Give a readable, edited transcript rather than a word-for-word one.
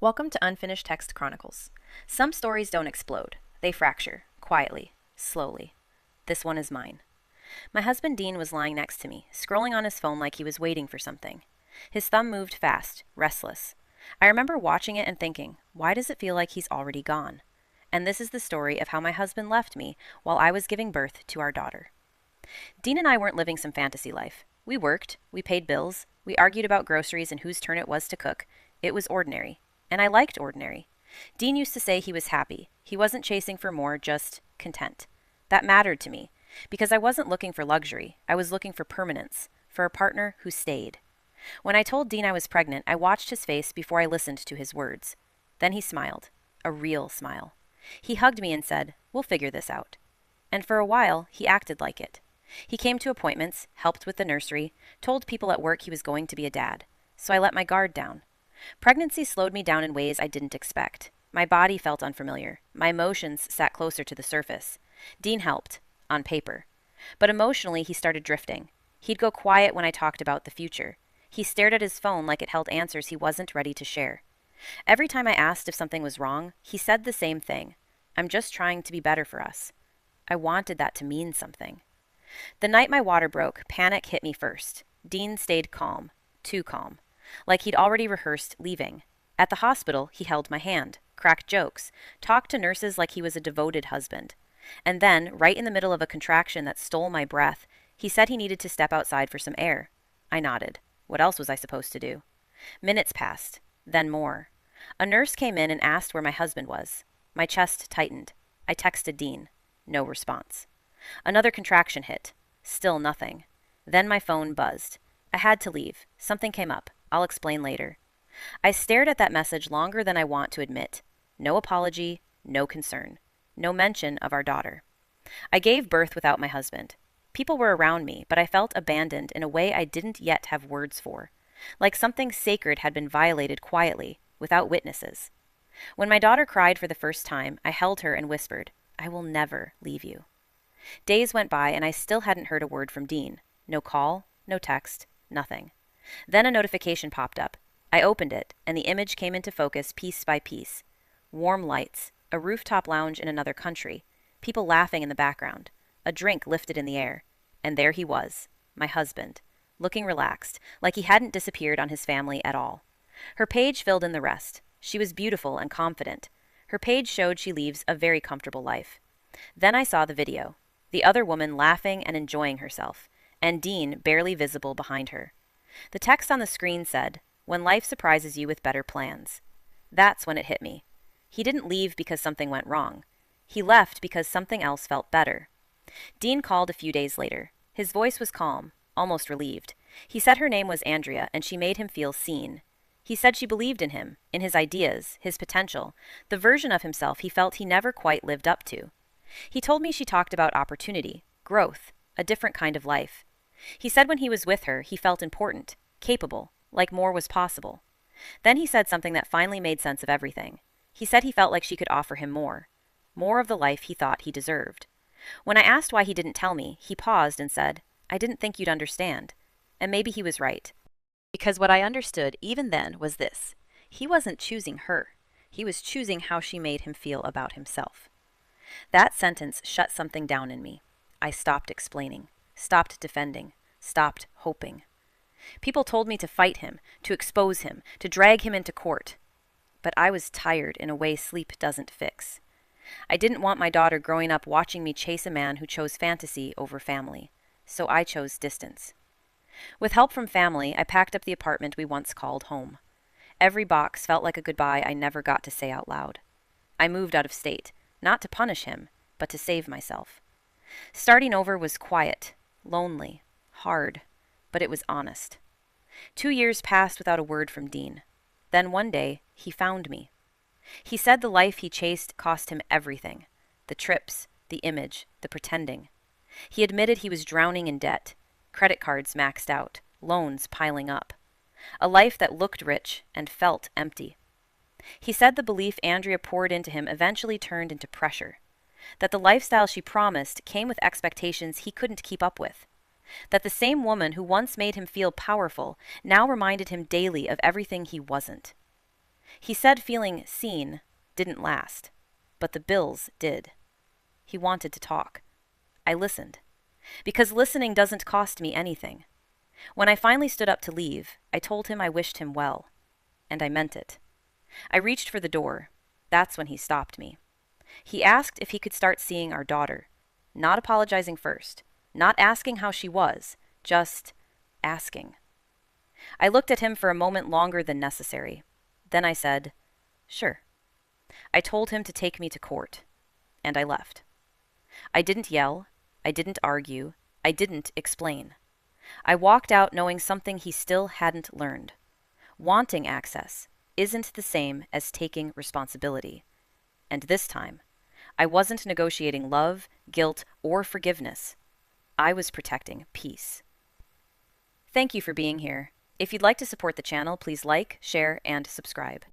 Welcome to Unfinished Text Chronicles. Some stories don't explode, they fracture, quietly, slowly. This one is mine. My husband Dean was lying next to me, scrolling on his phone like he was waiting for something. His thumb moved fast, restless. I remember watching it and thinking, why does it feel like he's already gone? And this is the story of how my husband left me while I was giving birth to our daughter. Dean and I weren't living some fantasy life. We worked, we paid bills, we argued about groceries and whose turn it was to cook. It was ordinary. And I liked ordinary. Dean used to say he was happy. He wasn't chasing for more, just content. That mattered to me, because I wasn't looking for luxury. I was looking for permanence, for a partner who stayed. When I told Dean I was pregnant, I watched his face before I listened to his words. Then he smiled, a real smile. He hugged me and said, "We'll figure this out." And for a while, he acted like it. He came to appointments, helped with the nursery, told people at work he was going to be a dad. So I let my guard down. Pregnancy slowed me down in ways I didn't expect. My body felt unfamiliar. My emotions sat closer to the surface. Dean helped, on paper. But emotionally, he started drifting. He'd go quiet when I talked about the future. He stared at his phone like it held answers he wasn't ready to share. Every time I asked if something was wrong, he said the same thing. "I'm just trying to be better for us." I wanted that to mean something. The night my water broke, panic hit me first. Dean stayed calm, too calm, like he'd already rehearsed leaving. At the hospital, he held my hand, cracked jokes, talked to nurses like he was a devoted husband. And then, right in the middle of a contraction that stole my breath, he said he needed to step outside for some air. I nodded. What else was I supposed to do? Minutes passed, then more. A nurse came in and asked where my husband was. My chest tightened. I texted Dean. No response. Another contraction hit. Still nothing. Then my phone buzzed. I had to leave. Something came up. I'll explain later. I stared at that message longer than I want to admit. No apology, no concern, no mention of our daughter. I gave birth without my husband. People were around me, but I felt abandoned in a way I didn't yet have words for. Like something sacred had been violated quietly, without witnesses. When my daughter cried for the first time, I held her and whispered, "I will never leave you." Days went by and I still hadn't heard a word from Dean. No call, no text, nothing. Then a notification popped up. I opened it, and the image came into focus piece by piece. Warm lights, a rooftop lounge in another country, people laughing in the background, a drink lifted in the air. And there he was, my husband, looking relaxed, like he hadn't disappeared on his family at all. Her page filled in the rest. She was beautiful and confident. Her page showed she leads a very comfortable life. Then I saw the video. The other woman laughing and enjoying herself, and Dean barely visible behind her. The text on the screen said, "When life surprises you with better plans." That's when it hit me. He didn't leave because something went wrong. He left because something else felt better. Dean called a few days later. His voice was calm, almost relieved. He said her name was Andrea, and she made him feel seen. He said she believed in him, in his ideas, his potential, the version of himself he felt he never quite lived up to. He told me she talked about opportunity, growth, a different kind of life. He said when he was with her, he felt important, capable, like more was possible. Then he said something that finally made sense of everything. He said he felt like she could offer him more of the life he thought he deserved. When I asked why he didn't tell me, he paused and said, "I didn't think you'd understand." And maybe he was right. Because what I understood even then was this. He wasn't choosing her. He was choosing how she made him feel about himself. That sentence shut something down in me. I stopped explaining, stopped defending, stopped hoping. People told me to fight him, to expose him, to drag him into court. But I was tired in a way sleep doesn't fix. I didn't want my daughter growing up watching me chase a man who chose fantasy over family. So I chose distance. With help from family, I packed up the apartment we once called home. Every box felt like a goodbye I never got to say out loud. I moved out of state, not to punish him, but to save myself. Starting over was quiet, lonely, hard, but it was honest. 2 years passed without a word from Dean. Then one day, he found me. He said the life he chased cost him everything. The trips, the image, the pretending. He admitted he was drowning in debt. Credit cards maxed out, loans piling up. A life that looked rich and felt empty. He said the belief Andrea poured into him eventually turned into pressure. That the lifestyle she promised came with expectations he couldn't keep up with. That the same woman who once made him feel powerful now reminded him daily of everything he wasn't. He said feeling seen didn't last, but the bills did. He wanted to talk. I listened. Because listening doesn't cost me anything. When I finally stood up to leave, I told him I wished him well. And I meant it. I reached for the door. That's when he stopped me. He asked if he could start seeing our daughter, not apologizing first, not asking how she was, just asking. I looked at him for a moment longer than necessary. Then I said, "Sure." I told him to take me to court, and I left. I didn't yell. I didn't argue. I didn't explain. I walked out knowing something he still hadn't learned. Wanting access isn't the same as taking responsibility. And this time, I wasn't negotiating love, guilt, or forgiveness. I was protecting peace. Thank you for being here. If you'd like to support the channel, please like, share, and subscribe.